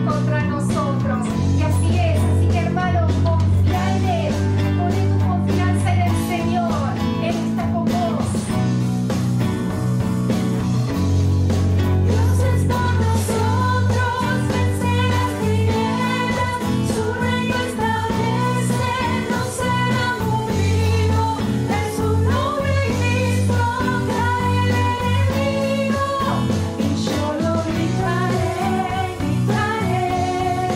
contra nosotros. Y así es, así que hermano, confía en Él, pone tu confianza en el Señor, Él está con vos. Dios está con nosotros, vence las tinieblas, su reino establece, no será movido, en su nombre mismo cae el enemigo, y yo lo gritaré, gritaré.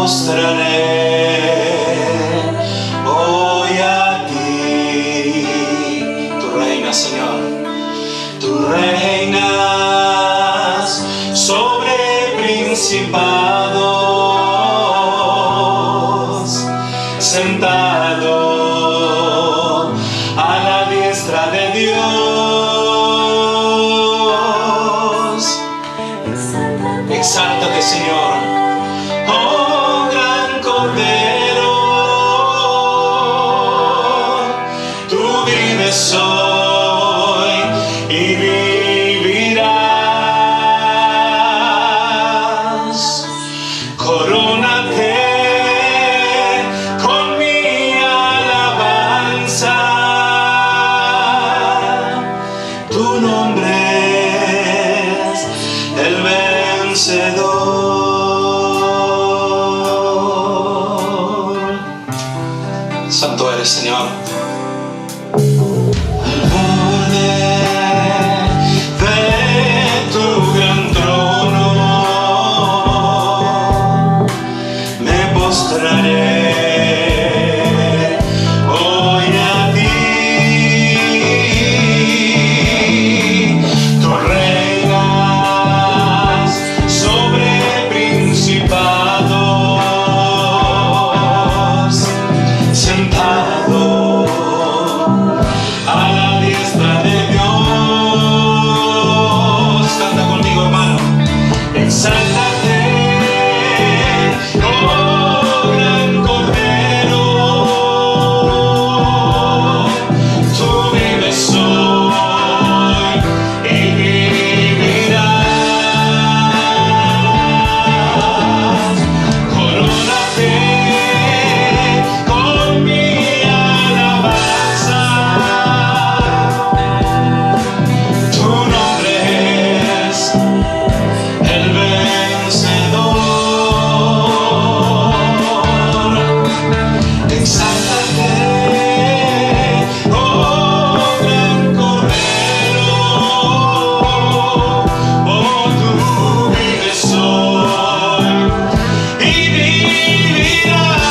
postraré hoy a ti. Tú reinas, Señor. Tú reinas sobre principados, sentado a la diestra de Dios. Exáltate, Señor. Oh, gran Cordero, tú vives hoy y vivirás. Corónate con mi alabanza. Tu nombre es el vencedor. Santo eres, Señor. Al borde de tu gran trono me postraré hoy a ti. Tú reinas sobre principados, sentado a la diestra de Dios. Canta conmigo, hermano. Exáltate, oh gran Cordero, tú vives hoy y vivirás. Corónate con mi alabanza. Tu nombre es el vencedor. Exáltate, oh gran Cordero, oh tú vives hoy y vivirás.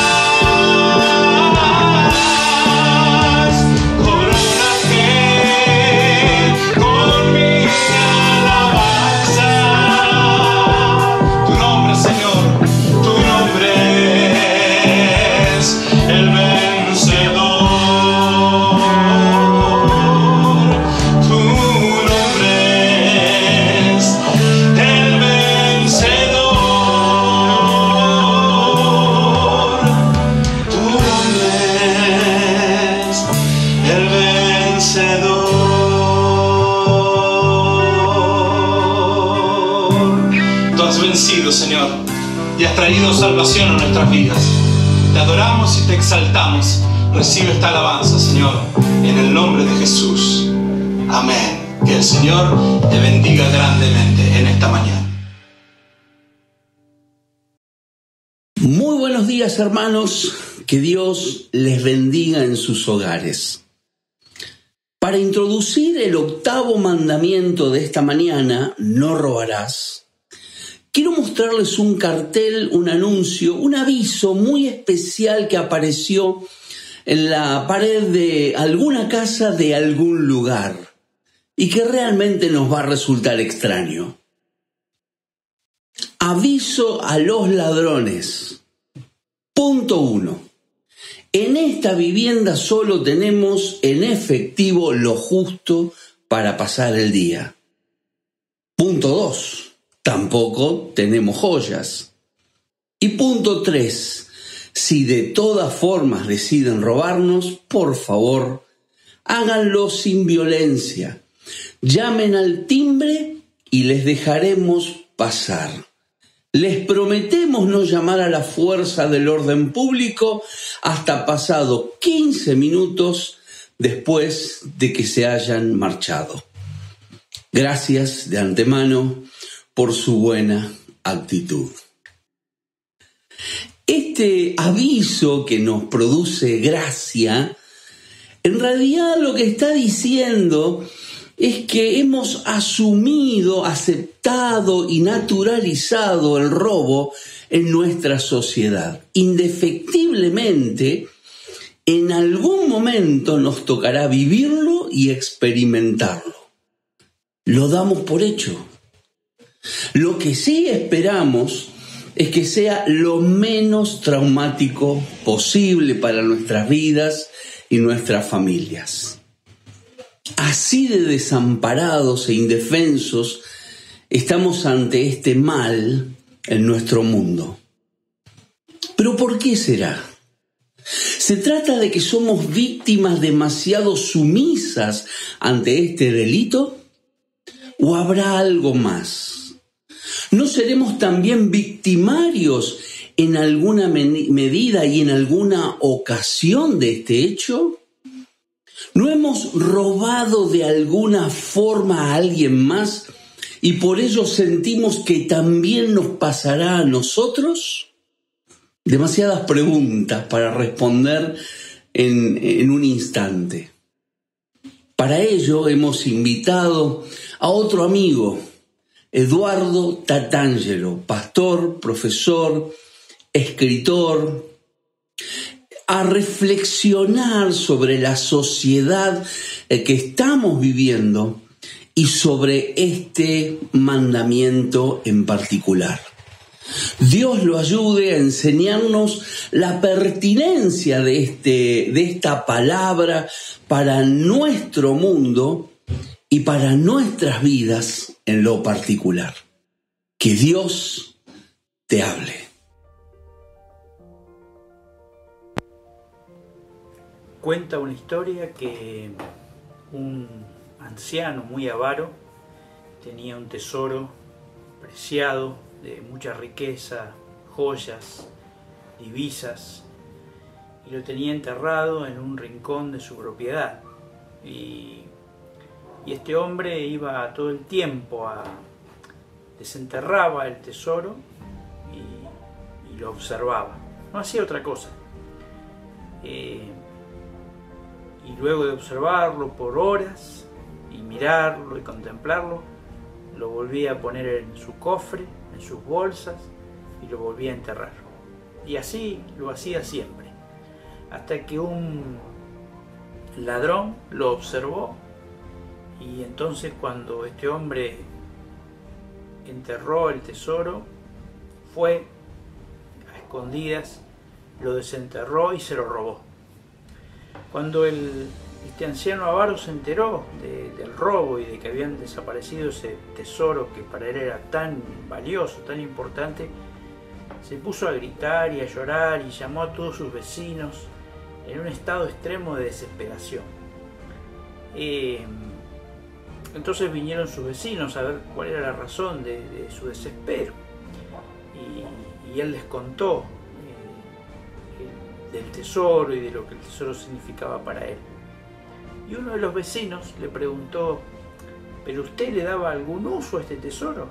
Corónate con mi alabanza. Tu nombre, Señor, tu nombre es el vencedor. Tu nombre es el vencedor. Tu nombre es el vencedor. Tú has vencido, Señor, y has traído salvación a nuestras vidas. Te adoramos y te exaltamos. Recibe esta alabanza, Señor, en el nombre de Jesús. Amén. Que el Señor te bendiga grandemente en esta mañana. Muy buenos días, hermanos. Que Dios les bendiga en sus hogares. Para introducir el octavo mandamiento de esta mañana, no robarás, quiero mostrarles un cartel, un anuncio, un aviso muy especial que apareció en la pared de alguna casa de algún lugar y que realmente nos va a resultar extraño. Aviso a los ladrones. Punto 1. En esta vivienda solo tenemos en efectivo lo justo para pasar el día. Punto 2. Tampoco tenemos joyas. Y punto 3. Si de todas formas deciden robarnos, por favor, háganlo sin violencia. Llamen al timbre y les dejaremos pasar. Les prometemos no llamar a la fuerza del orden público hasta pasado 15 minutos después de que se hayan marchado. Gracias de antemano por su buena actitud. Este aviso que nos produce gracia, en realidad lo que está diciendo es que hemos asumido, aceptado y naturalizado el robo en nuestra sociedad. Indefectiblemente, en algún momento nos tocará vivirlo y experimentarlo. Lo damos por hecho. Lo que sí esperamos es que sea lo menos traumático posible para nuestras vidas y nuestras familias. Así de desamparados e indefensos estamos ante este mal en nuestro mundo. ¿Pero por qué será? ¿Se trata de que somos víctimas demasiado sumisas ante este delito? ¿O habrá algo más? ¿No seremos también victimarios en alguna medida y en alguna ocasión de este hecho? ¿No hemos robado de alguna forma a alguien más y por ello sentimos que también nos pasará a nosotros? Demasiadas preguntas para responder en un instante. Para ello hemos invitado a otro amigo, Eduardo Tatangelo, pastor, profesor, escritor, a reflexionar sobre la sociedad que estamos viviendo y sobre este mandamiento en particular. Dios lo ayude a enseñarnos la pertinencia de esta palabra para nuestro mundo y para nuestras vidas en lo particular. Que Dios te hable. Cuenta una historia que un anciano muy avaro tenía un tesoro preciado de mucha riqueza, joyas, divisas, y lo tenía enterrado en un rincón de su propiedad. Y este hombre iba todo el tiempo desenterraba el tesoro y lo observaba. No hacía otra cosa. Y luego de observarlo por horas y mirarlo y contemplarlo, lo volvía a poner en su cofre, en sus bolsas, y lo volvía a enterrar. Y así lo hacía siempre, hasta que un ladrón lo observó, y entonces cuando este hombre enterró el tesoro, fue a escondidas, lo desenterró y se lo robó. Cuando este anciano avaro se enteró del robo y de que habían desaparecido ese tesoro que para él era tan valioso, tan importante, se puso a gritar y a llorar y llamó a todos sus vecinos en un estado extremo de desesperación. Entonces vinieron sus vecinos a ver cuál era la razón de su desespero, y él les contó del tesoro y de lo que el tesoro significaba para él. Y uno de los vecinos le preguntó: ¿pero usted le daba algún uso a este tesoro?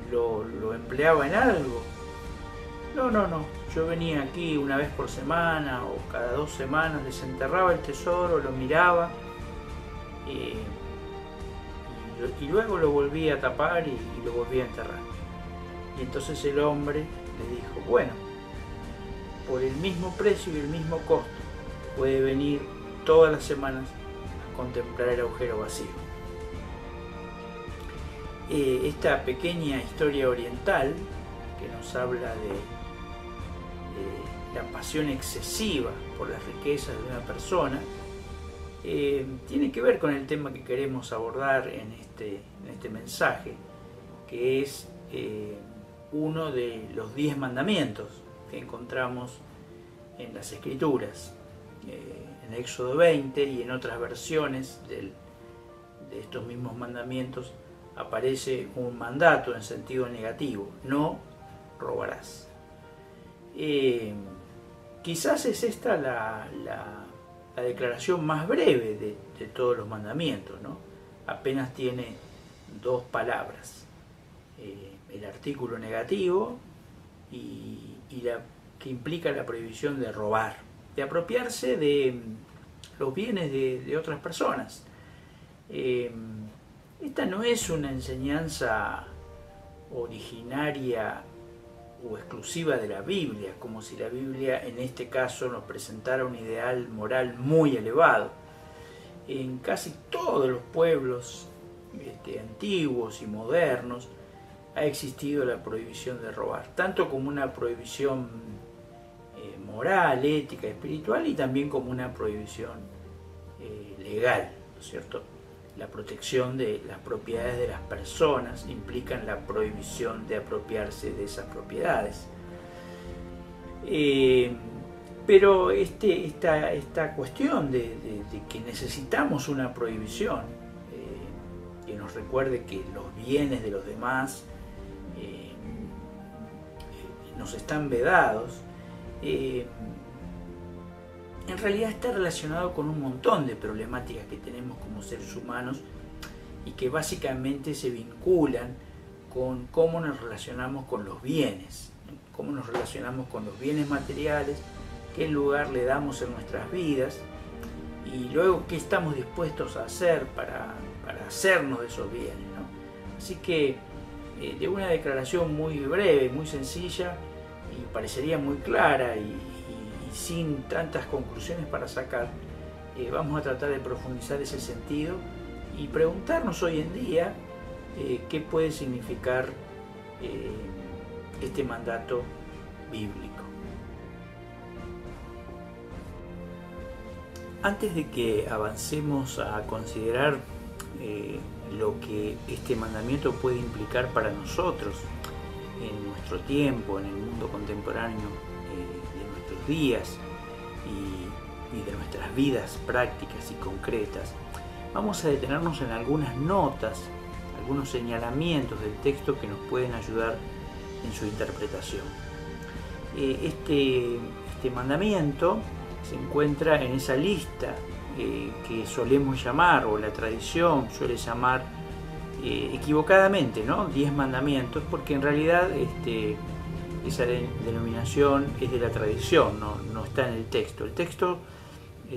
¿Lo empleaba en algo? No, yo venía aquí una vez por semana o cada 2 semanas, desenterraba el tesoro, lo miraba y luego lo volvía a tapar y lo volvía a enterrar. Y entonces el hombre le dijo: bueno, por el mismo precio y el mismo costo puede venir todas las semanas a contemplar el agujero vacío. Esta pequeña historia oriental que nos habla de la pasión excesiva por las riquezas de una persona tiene que ver con el tema que queremos abordar en este mensaje, que es uno de los 10 mandamientos que encontramos en las Escrituras, en Éxodo 20 y en otras versiones de estos mismos mandamientos aparece un mandato en sentido negativo: no robarás. Quizás es esta la declaración más breve de todos los mandamientos, ¿no? Apenas tiene 2 palabras, el artículo negativo y que implica la prohibición de robar, de apropiarse de los bienes de otras personas. Esta no es una enseñanza originaria o exclusiva de la Biblia, como si la Biblia en este caso nos presentara un ideal moral muy elevado. En casi todos los pueblos antiguos y modernos ha existido la prohibición de robar, tanto como una prohibición moral, ética, espiritual, y también como una prohibición legal, ¿no es cierto? La protección de las propiedades de las personas implican la prohibición de apropiarse de esas propiedades. Pero esta cuestión de que necesitamos una prohibición que nos recuerde que los bienes de los demás nos están vedados, en realidad está relacionado con un montón de problemáticas que tenemos como seres humanos y que básicamente se vinculan con cómo nos relacionamos con los bienes, cómo nos relacionamos con los bienes materiales, qué lugar le damos en nuestras vidas y luego qué estamos dispuestos a hacer para hacernos de esos bienes, ¿no? Así que de una declaración muy breve, muy sencilla y parecería muy clara y sin tantas conclusiones para sacar, vamos a tratar de profundizar ese sentido y preguntarnos hoy en día qué puede significar este mandato bíblico. Antes de que avancemos a considerar lo que este mandamiento puede implicar para nosotros en nuestro tiempo, en el mundo contemporáneo de nuestros días y de nuestras vidas prácticas y concretas, vamos a detenernos en algunas notas, algunos señalamientos del texto que nos pueden ayudar en su interpretación. Este mandamiento se encuentra en esa lista que solemos llamar, o la tradición suele llamar equivocadamente, ¿no? 10 mandamientos, porque en realidad esa denominación es de la tradición, no está en el texto. El texto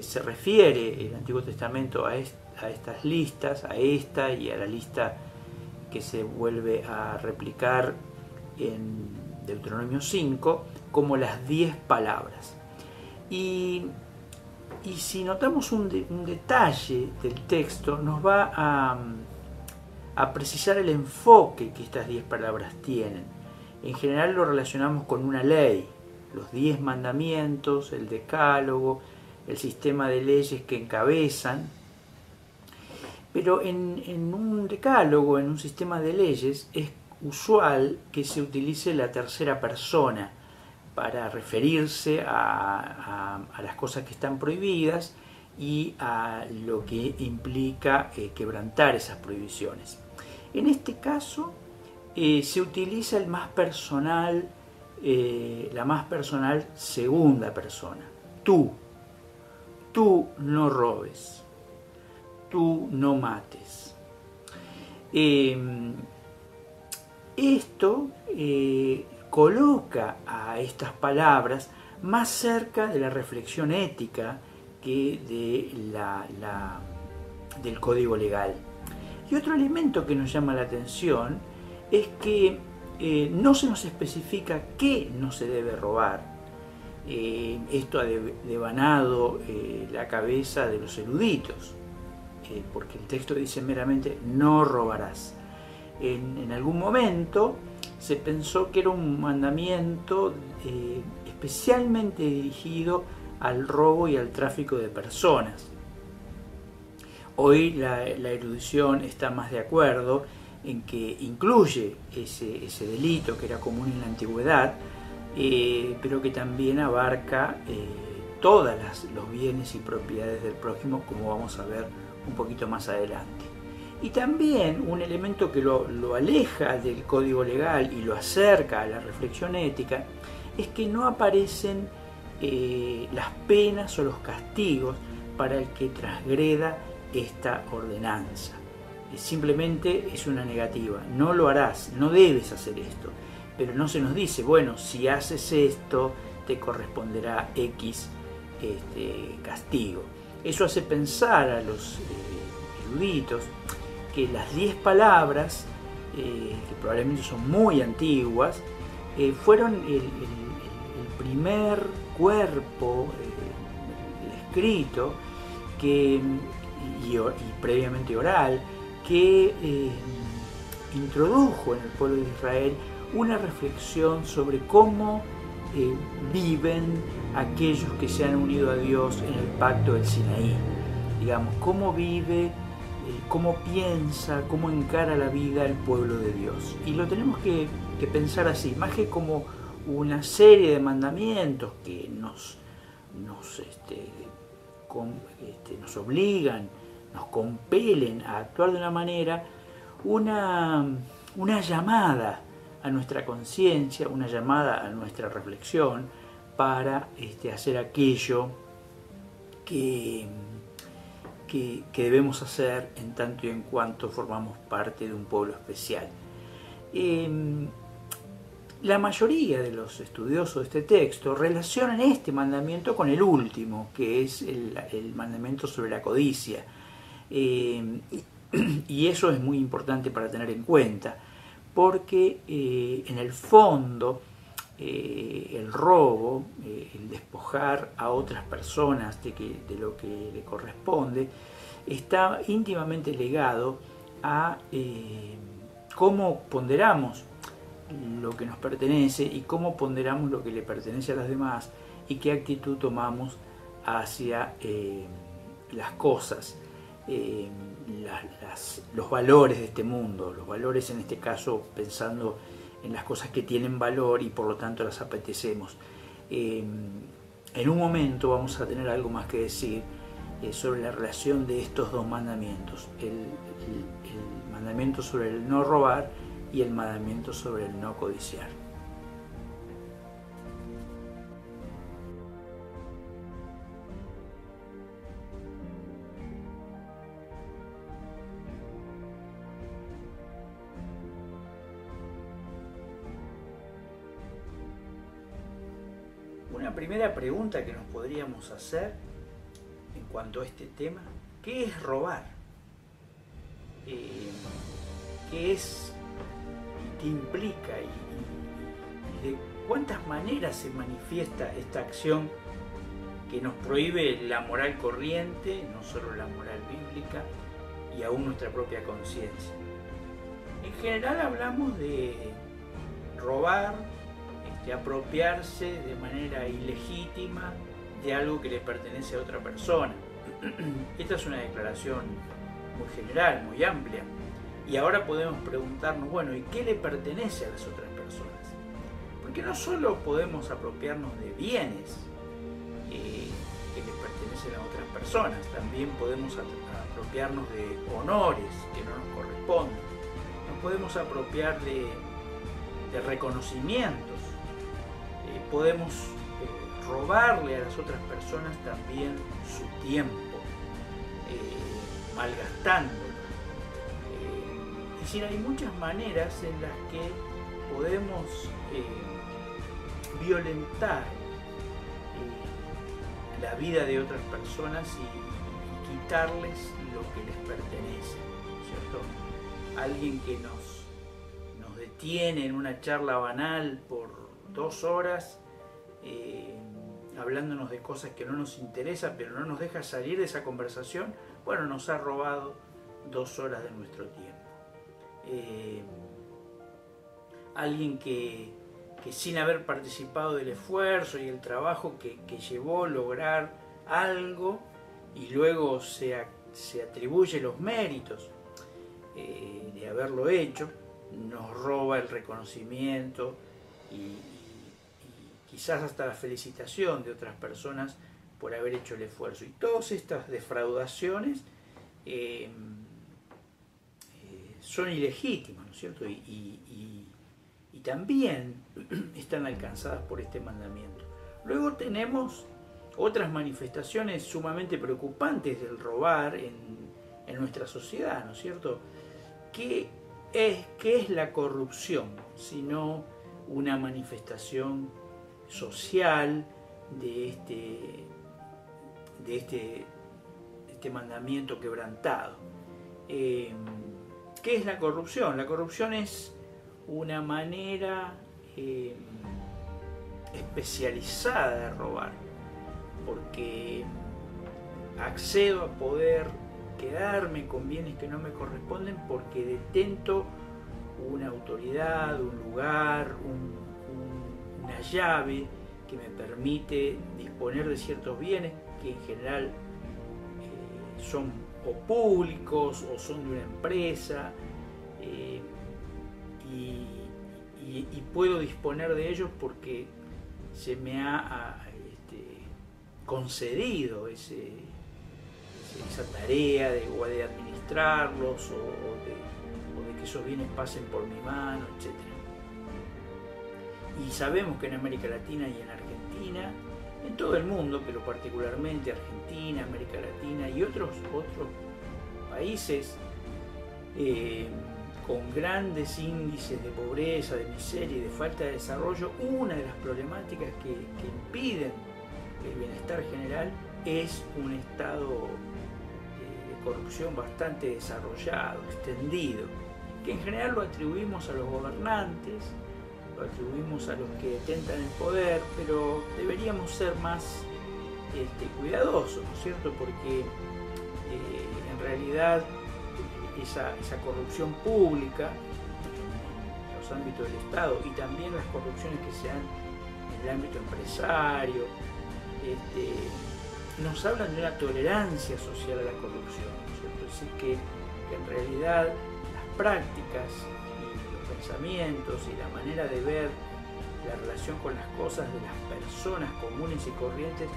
se refiere, el Antiguo Testamento, a estas listas, a esta y a la lista que se vuelve a replicar en Deuteronomio 5 como las 10 palabras. Y si notamos un detalle del texto, nos va a precisar el enfoque que estas 10 palabras tienen. En general lo relacionamos con una ley, los 10 mandamientos, el decálogo, el sistema de leyes que encabezan. Pero en un decálogo, en un sistema de leyes, es usual que se utilice la tercera persona para referirse a las cosas que están prohibidas y a lo que implica quebrantar esas prohibiciones. En este caso se utiliza la más personal segunda persona. Tú no robes, tú no mates. Esto coloca a estas palabras más cerca de la reflexión ética que del código legal. Y otro elemento que nos llama la atención es que no se nos especifica qué no se debe robar. Esto ha devanado la cabeza de los eruditos, porque el texto dice meramente no robarás. En algún momento se pensó que era un mandamiento especialmente dirigido al robo y al tráfico de personas. Hoy la erudición está más de acuerdo en que incluye ese delito que era común en la antigüedad, pero que también abarca todos los bienes y propiedades del prójimo, como vamos a ver un poquito más adelante. Y también un elemento que lo aleja del código legal y lo acerca a la reflexión ética es que no aparecen las penas o los castigos para el que transgreda esta ordenanza. Simplemente es una negativa, no lo harás, no debes hacer esto, pero no se nos dice, bueno, si haces esto te corresponderá X castigo. Eso hace pensar a los eruditos, que las 10 palabras, que probablemente son muy antiguas, fueron el primer cuerpo escrito y previamente oral que introdujo en el pueblo de Israel una reflexión sobre cómo viven aquellos que se han unido a Dios en el pacto del Sinaí. Digamos, cómo vive, cómo piensa, cómo encara la vida el pueblo de Dios. Y lo tenemos que pensar así, más que como una serie de mandamientos que nos obligan, nos compelen a actuar de una manera, una llamada a nuestra conciencia, una llamada a nuestra reflexión para hacer aquello que debemos hacer en tanto y en cuanto formamos parte de un pueblo especial. La mayoría de los estudiosos de este texto relacionan este mandamiento con el último, que es el mandamiento sobre la codicia. Y eso es muy importante para tener en cuenta, porque en el fondo el robo, el despojar a otras personas de lo que le corresponde, está íntimamente ligado a cómo ponderamos lo que nos pertenece y cómo ponderamos lo que le pertenece a los demás y qué actitud tomamos hacia las cosas, los valores de este mundo, los valores en este caso pensando en las cosas que tienen valor y por lo tanto las apetecemos. En un momento vamos a tener algo más que decir sobre la relación de estos dos mandamientos, el mandamiento sobre el no robar y el mandamiento sobre el no codiciar. Una primera pregunta que nos podríamos hacer en cuanto a este tema: ¿qué es robar? ¿Qué es y qué implica y de cuántas maneras se manifiesta esta acción que nos prohíbe la moral corriente, no solo la moral bíblica, y aún nuestra propia conciencia? En general hablamos de robar, apropiarse de manera ilegítima de algo que le pertenece a otra persona. Esta es una declaración muy general, muy amplia. Y ahora podemos preguntarnos, bueno, ¿y qué le pertenece a las otras personas? Porque no solo podemos apropiarnos de bienes que le pertenecen a otras personas, también podemos apropiarnos de honores que no nos corresponden. Nos podemos apropiar de reconocimientos. Podemos robarle a las otras personas también su tiempo, malgastándolo. Es decir, hay muchas maneras en las que podemos violentar la vida de otras personas y quitarles lo que les pertenece, ¿cierto? Alguien que nos detiene en una charla banal por 2 horas, hablándonos de cosas que no nos interesan, pero no nos deja salir de esa conversación, bueno, nos ha robado 2 horas de nuestro tiempo. Alguien que sin haber participado del esfuerzo y el trabajo que llevó a lograr algo y luego se atribuye los méritos de haberlo hecho, nos roba el reconocimiento y quizás hasta la felicitación de otras personas por haber hecho el esfuerzo. Y todas estas defraudaciones son ilegítimas, ¿no es cierto? Y también están alcanzadas por este mandamiento. Luego tenemos otras manifestaciones sumamente preocupantes del robar en nuestra sociedad, ¿no es cierto? ¿Qué es la corrupción? Sino una manifestación social de este mandamiento quebrantado. ¿Qué es la corrupción? La corrupción es una manera especializada de robar, porque accedo a poder quedarme con bienes que no me corresponden porque detento una autoridad, un lugar, una llave que me permite disponer de ciertos bienes que en general son o públicos o son de una empresa, y puedo disponer de ellos porque se me ha concedido esa tarea o de administrarlos o de que esos bienes pasen por mi mano, etc. Y sabemos que en América Latina y en Argentina, en todo el mundo, pero particularmente Argentina, América Latina y otros países con grandes índices de pobreza, de miseria y de falta de desarrollo, una de las problemáticas que impiden el bienestar general es un estado de corrupción bastante desarrollado, extendido, que en general lo atribuimos a los gobernantes, lo atribuimos a los que detentan el poder, pero deberíamos ser más cuidadosos, ¿no es cierto? Porque en realidad esa corrupción pública en los ámbitos del Estado y también las corrupciones que se dan en el ámbito empresario, nos hablan de una tolerancia social a la corrupción, ¿no es cierto? Es decir, que en realidad las prácticas y los pensamientos y la manera de ver la relación con las cosas de las personas comunes y corrientes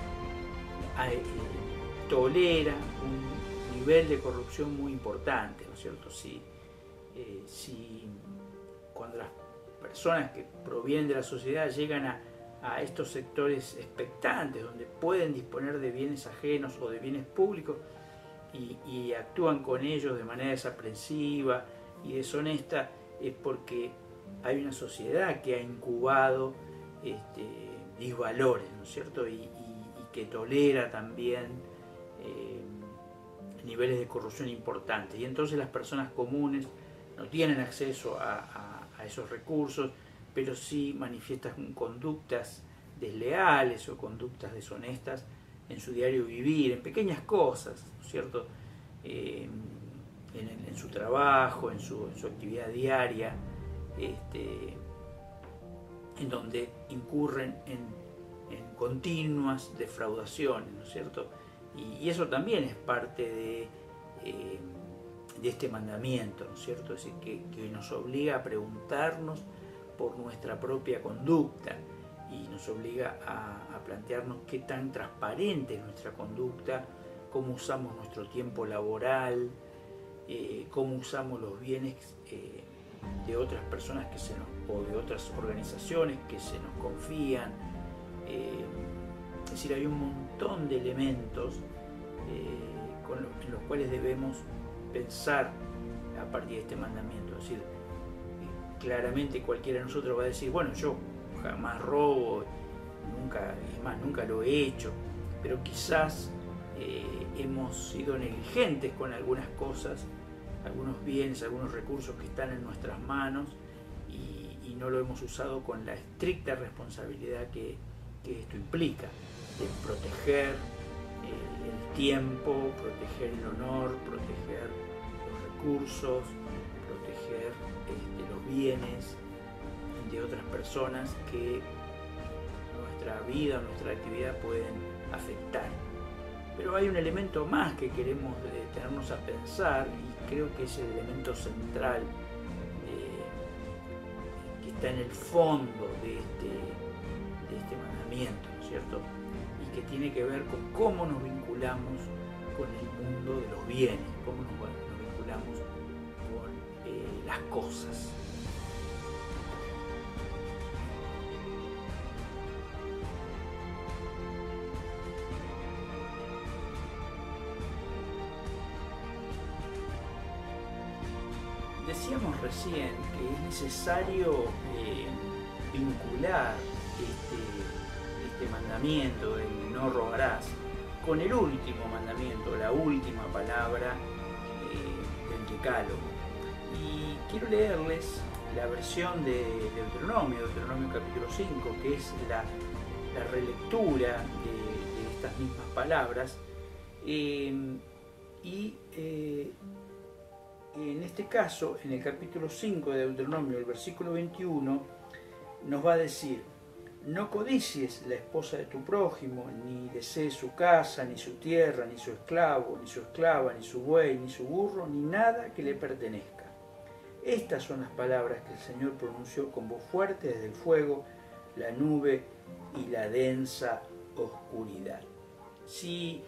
tolera un nivel de corrupción muy importante, ¿no es cierto? Si cuando las personas que provienen de la sociedad llegan a estos sectores expectantes, donde pueden disponer de bienes ajenos o de bienes públicos y actúan con ellos de manera desaprensiva y deshonesta, es porque hay una sociedad que ha incubado disvalores, ¿no es cierto? Y que tolera también niveles de corrupción importantes. Y entonces las personas comunes no tienen acceso a esos recursos, pero sí manifiestan conductas desleales o conductas deshonestas en su diario vivir, en pequeñas cosas, ¿no es cierto? En su trabajo, en su actividad diaria, en donde incurren en continuas defraudaciones, ¿no es cierto? Y eso también es parte de este mandamiento, ¿no es cierto? Es decir, que nos obliga a preguntarnos por nuestra propia conducta y nos obliga a plantearnos qué tan transparente es nuestra conducta, cómo usamos nuestro tiempo laboral, cómo usamos los bienes de otras personas o de otras organizaciones que se nos confían. Es decir, hay un montón de elementos en los cuales debemos pensar a partir de este mandamiento. Es decir, claramente cualquiera de nosotros va a decir, bueno, yo jamás robo, nunca lo he hecho, pero quizás hemos sido negligentes con algunas cosas, algunos bienes, algunos recursos que están en nuestras manos y no lo hemos usado con la estricta responsabilidad que esto implica, de proteger el tiempo, proteger el honor, proteger los recursos, proteger los bienes de otras personas que nuestra vida, nuestra actividad pueden afectar. Pero hay un elemento más que queremos detenernos a pensar y creo que es el elemento central que está en el fondo de este mandamiento, ¿no es cierto? Y que tiene que ver con cómo nos vinculamos con el mundo de los bienes, cómo nos vinculamos con las cosas. Decíamos recién que es necesario vincular este mandamiento del no robarás con el último mandamiento, la última palabra Decálogo. Y quiero leerles la versión de Deuteronomio capítulo 5, que es la relectura de estas mismas palabras. En este caso, en el capítulo 5 de Deuteronomio, el versículo 21, nos va a decir: no codicies la esposa de tu prójimo, ni desees su casa, ni su tierra, ni su esclavo, ni su esclava, ni su buey, ni su burro, ni nada que le pertenezca. Estas son las palabras que el Señor pronunció con voz fuerte desde el fuego, la nube y la densa oscuridad. Si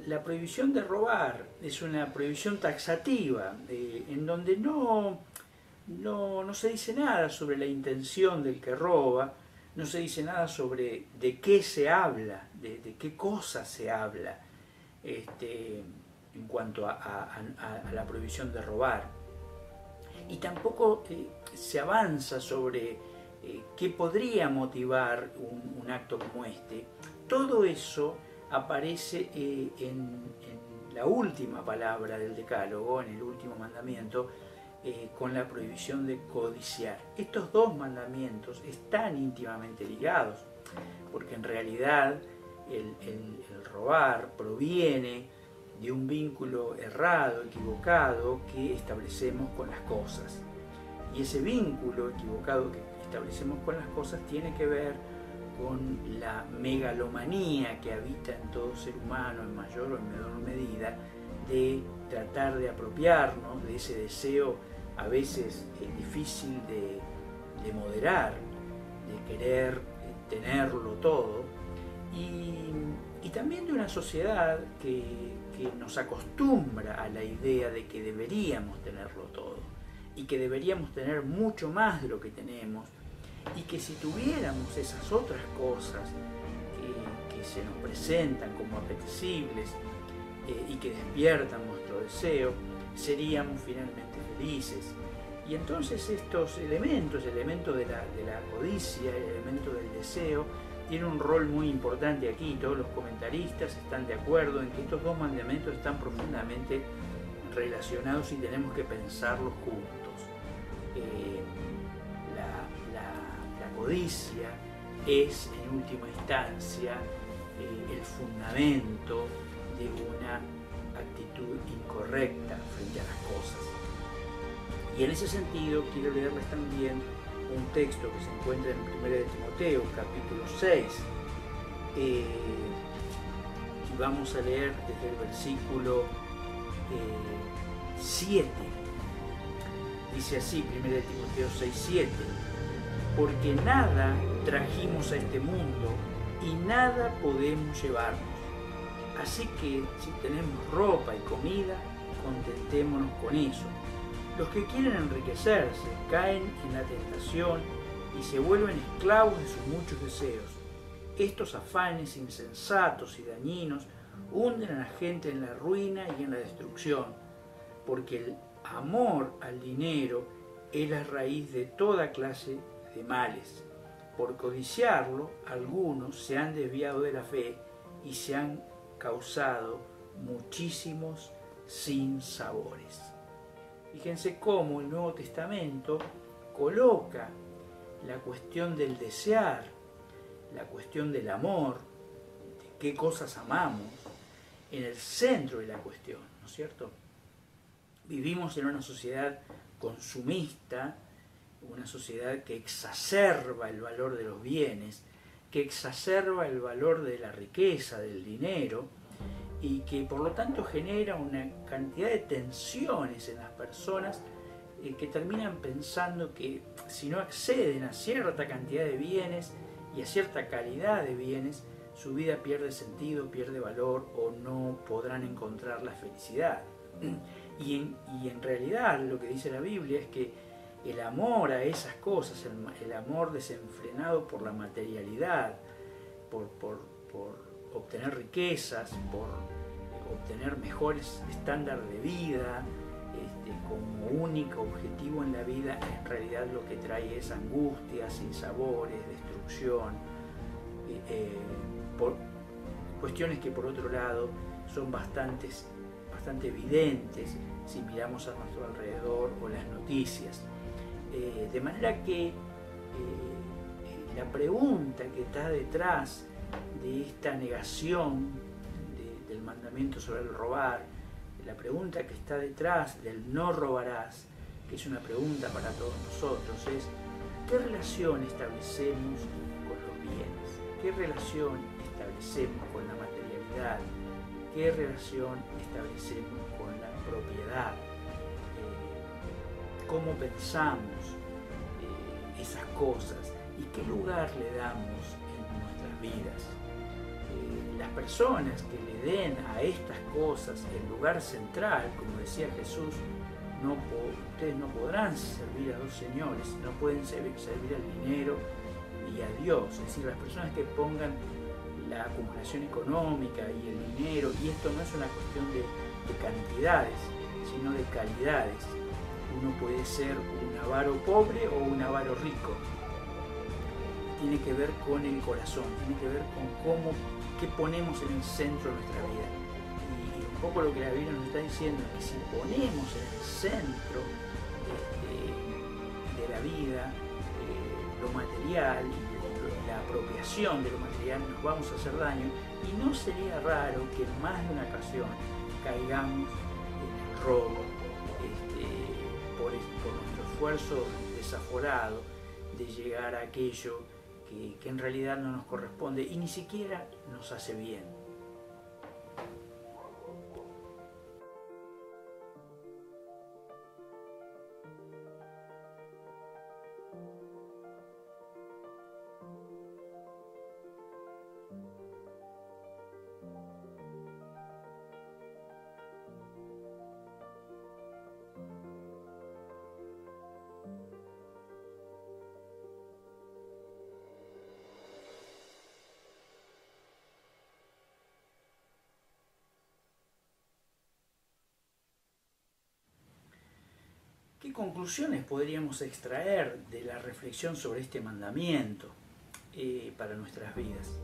la prohibición de robar es una prohibición taxativa, en donde no se dice nada sobre la intención del que roba, no se dice nada sobre de qué se habla, de qué cosas se habla en cuanto a la prohibición de robar. Y tampoco se avanza sobre qué podría motivar un acto como este. Todo eso aparece en la última palabra del Decálogo, en el último mandamiento, con la prohibición de codiciar. Estos dos mandamientos están íntimamente ligados, porque en realidad el robar proviene de un vínculo errado, equivocado, que establecemos con las cosas. Y ese vínculo equivocado que establecemos con las cosas tiene que ver con la megalomanía que habita en todo ser humano, en mayor o en menor medida, de tratar de apropiarnos de ese deseo a veces difícil de moderar, de querer tenerlo todo, y también de una sociedad que nos acostumbra a la idea de que deberíamos tenerlo todo, y que deberíamos tener mucho más de lo que tenemos, y que si tuviéramos esas otras cosas que se nos presentan como apetecibles y que despiertan nuestro deseo, seríamos finalmente felices. Y entonces estos elementos, el elemento de la codicia, el elemento del deseo, tiene un rol muy importante aquí. Todos los comentaristas están de acuerdo en que estos dos mandamientos están profundamente relacionados y tenemos que pensarlos juntos. La codicia es en última instancia el fundamento de una actitud incorrecta frente a las cosas. Y en ese sentido quiero leerles también un texto que se encuentra en 1 de Timoteo, capítulo 6, y vamos a leer desde el versículo 7. Dice así, 1 de Timoteo 6, 7: porque nada trajimos a este mundo y nada podemos llevarnos. Así que si tenemos ropa y comida, contentémonos con eso. Los que quieren enriquecerse caen en la tentación y se vuelven esclavos de sus muchos deseos. Estos afanes insensatos y dañinos hunden a la gente en la ruina y en la destrucción, porque el amor al dinero es la raíz de toda clase de males. Por codiciarlo, algunos se han desviado de la fe y se han causado muchísimos sinsabores. Fíjense cómo el Nuevo Testamento coloca la cuestión del desear, la cuestión del amor, de qué cosas amamos, en el centro de la cuestión, ¿no es cierto? Vivimos en una sociedad consumista, una sociedad que exacerba el valor de los bienes, que exacerba el valor de la riqueza, del dinero, y que por lo tanto genera una cantidad de tensiones en las personas que terminan pensando que si no acceden a cierta cantidad de bienes y a cierta calidad de bienes, su vida pierde sentido, pierde valor o no podrán encontrar la felicidad. Y en realidad lo que dice la Biblia es que el amor a esas cosas, el amor desenfrenado por la materialidad, por obtener riquezas, por obtener mejores estándares de vida, como único objetivo en la vida, en realidad lo que trae es angustia, sinsabores, destrucción, por cuestiones que por otro lado son bastante evidentes si miramos a nuestro alrededor o las noticias. De manera que la pregunta que está detrás de esta negación del mandamiento sobre el robar, la pregunta que está detrás del no robarás, que es una pregunta para todos nosotros, es ¿qué relación establecemos con los bienes? ¿Qué relación establecemos con la materialidad? ¿Qué relación establecemos con la propiedad? ¿Cómo pensamos esas cosas? ¿Y qué lugar le damos en nuestras vidas? Las personas que le den a estas cosas el lugar central, como decía Jesús, ustedes no podrán servir a dos señores, no pueden servir al dinero y a Dios. Es decir, las personas que pongan la acumulación económica y el dinero, y esto no es una cuestión de cantidades, sino de calidades. Uno puede ser un avaro pobre o un avaro rico. Tiene que ver con el corazón, tiene que ver con qué ponemos en el centro de nuestra vida. Y un poco lo que la Biblia nos está diciendo es que si ponemos en el centro de la vida lo material y la apropiación de lo material, nos vamos a hacer daño, y no sería raro que en más de una ocasión caigamos en el robo por nuestro esfuerzo desaforado de llegar a aquello que en realidad no nos corresponde y ni siquiera nos hace bien. ¿Qué conclusiones podríamos extraer de la reflexión sobre este mandamiento para nuestras vidas?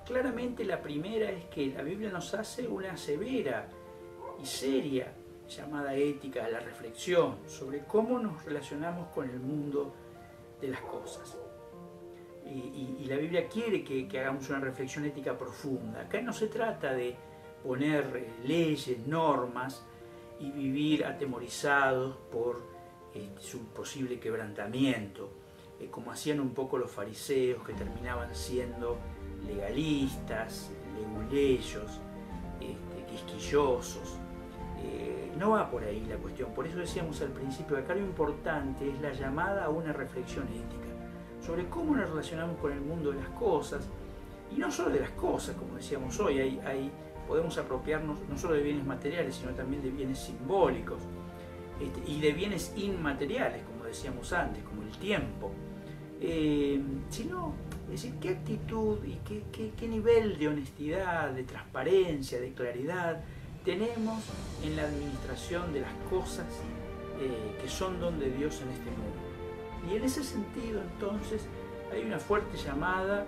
Claramente la primera es que la Biblia nos hace una severa y seria llamada ética a la reflexión sobre cómo nos relacionamos con el mundo de las cosas. Y la Biblia quiere que hagamos una reflexión ética profunda. Acá no se trata de poner leyes, normas, y vivir atemorizados por su posible quebrantamiento, como hacían un poco los fariseos, que terminaban siendo legalistas, leguleyos, quisquillosos. No va por ahí la cuestión. Por eso decíamos al principio, acá lo importante es la llamada a una reflexión ética sobre cómo nos relacionamos con el mundo de las cosas, y no solo de las cosas, como decíamos hoy, podemos apropiarnos no solo de bienes materiales, sino también de bienes simbólicos y de bienes inmateriales, como decíamos antes, como el tiempo. Sino, es decir, qué actitud y qué nivel de honestidad, de transparencia, de claridad tenemos en la administración de las cosas que son don de Dios en este mundo. Y en ese sentido, entonces, hay una fuerte llamada,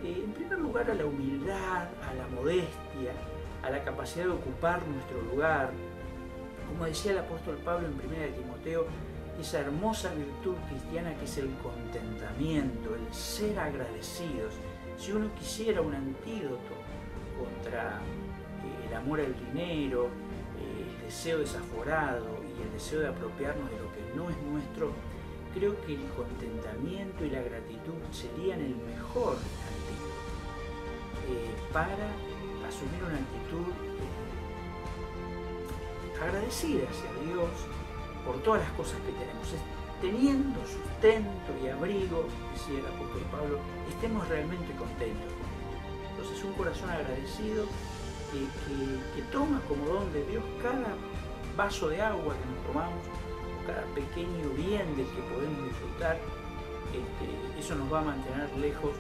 en primer lugar, a la humildad, a la modestia, a la capacidad de ocupar nuestro lugar. Como decía el apóstol Pablo en 1 Timoteo, esa hermosa virtud cristiana que es el contentamiento, el ser agradecidos. Si uno quisiera un antídoto contra el amor al dinero, el deseo desaforado y el deseo de apropiarnos de lo que no es nuestro, creo que el contentamiento y la gratitud serían el mejor antídoto para asumir una actitud agradecida hacia Dios por todas las cosas que tenemos. Teniendo sustento y abrigo, decía el apóstol Pablo, estemos realmente contentos. Entonces, un corazón agradecido que toma como don de Dios cada vaso de agua que nos tomamos, cada pequeño bien del que podemos disfrutar, eso nos va a mantener lejos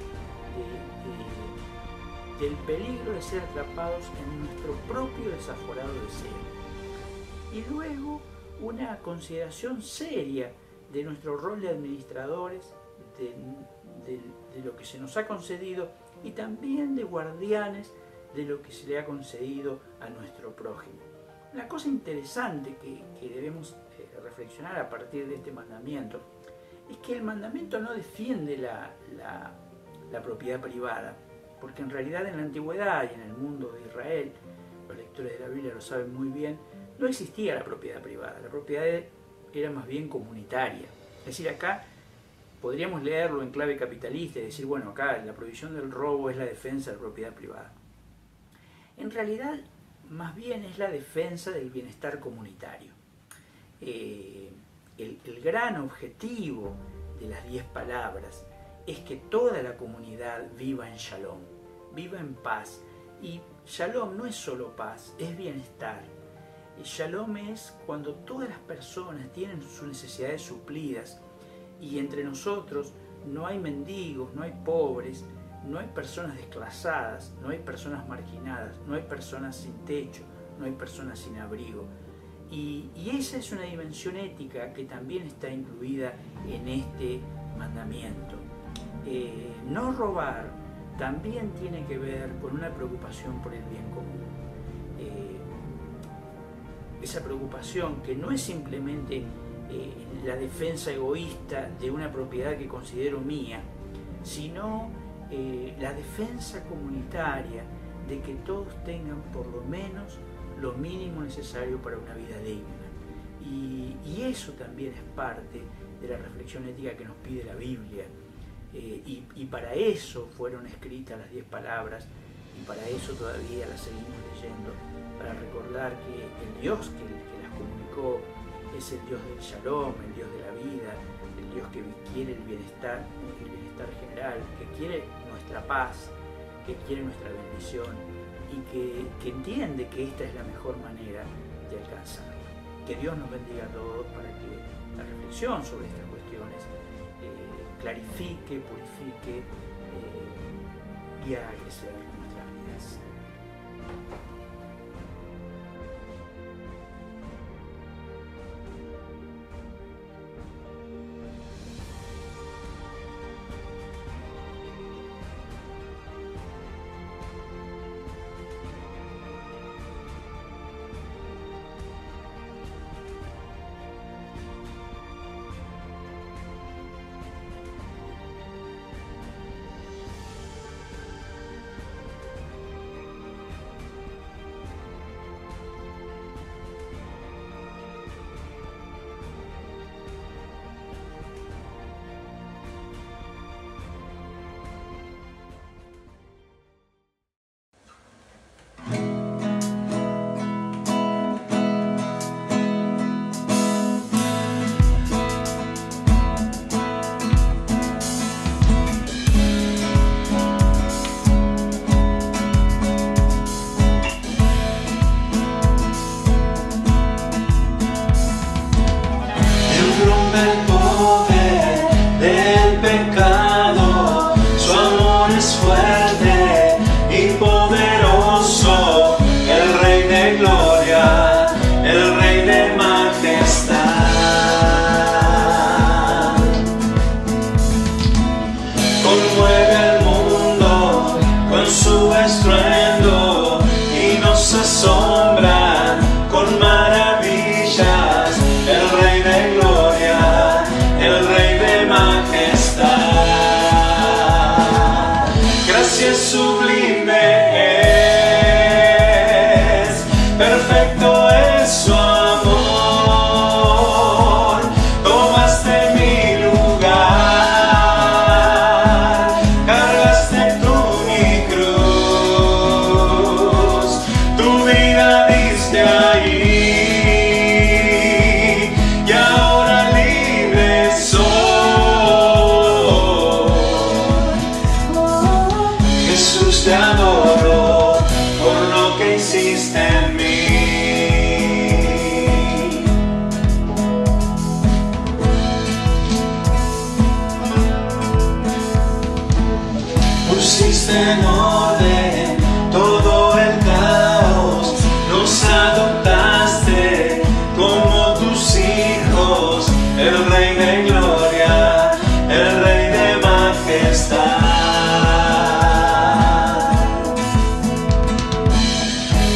del peligro de ser atrapados en nuestro propio desaforado deseo. Y luego una consideración seria de nuestro rol de administradores, de lo que se nos ha concedido, y también de guardianes de lo que se le ha concedido a nuestro prójimo. La cosa interesante que debemos reflexionar a partir de este mandamiento es que el mandamiento no defiende la propiedad privada, porque en realidad en la antigüedad y en el mundo de Israel, los lectores de la Biblia lo saben muy bien, no existía la propiedad privada, la propiedad era más bien comunitaria. Es decir, acá podríamos leerlo en clave capitalista y decir, bueno, acá la prohibición del robo es la defensa de la propiedad privada. En realidad, más bien es la defensa del bienestar comunitario. El gran objetivo de las 10 palabras es que toda la comunidad viva en shalom, viva en paz. Y shalom no es solo paz, es bienestar. Shalom es cuando todas las personas tienen sus necesidades suplidas y entre nosotros no hay mendigos, no hay pobres, no hay personas desclasadas, no hay personas marginadas, no hay personas sin techo, no hay personas sin abrigo. Y esa es una dimensión ética que también está incluida en este mandamiento. No robar también tiene que ver con una preocupación por el bien común. Esa preocupación que no es simplemente la defensa egoísta de una propiedad que considero mía, sino la defensa comunitaria de que todos tengan por lo menos lo mínimo necesario para una vida digna. Y eso también es parte de la reflexión ética que nos pide la Biblia. Y para eso fueron escritas las 10 palabras y para eso todavía las seguimos leyendo, para recordar que el Dios que las comunicó es el Dios del Shalom, el Dios de la vida, el Dios que quiere el bienestar general, que quiere nuestra paz, que quiere nuestra bendición y que entiende que esta es la mejor manera de alcanzarla. Que Dios nos bendiga a todos para que la reflexión sobre estas cuestiones clarifique, purifique y haga crecer nuestras vidas.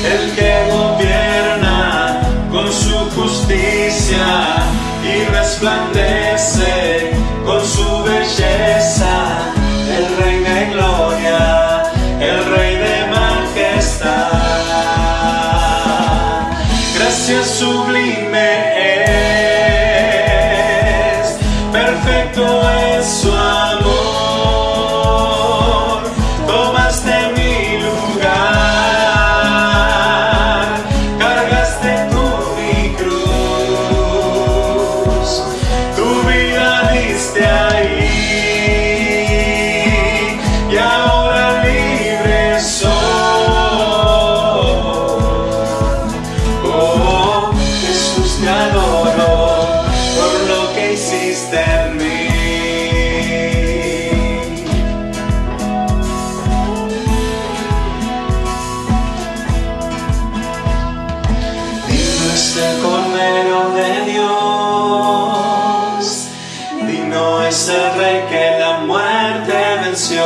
El que gobierna el Rey que la muerte venció.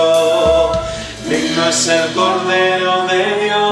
Digno es el Cordero de Dios.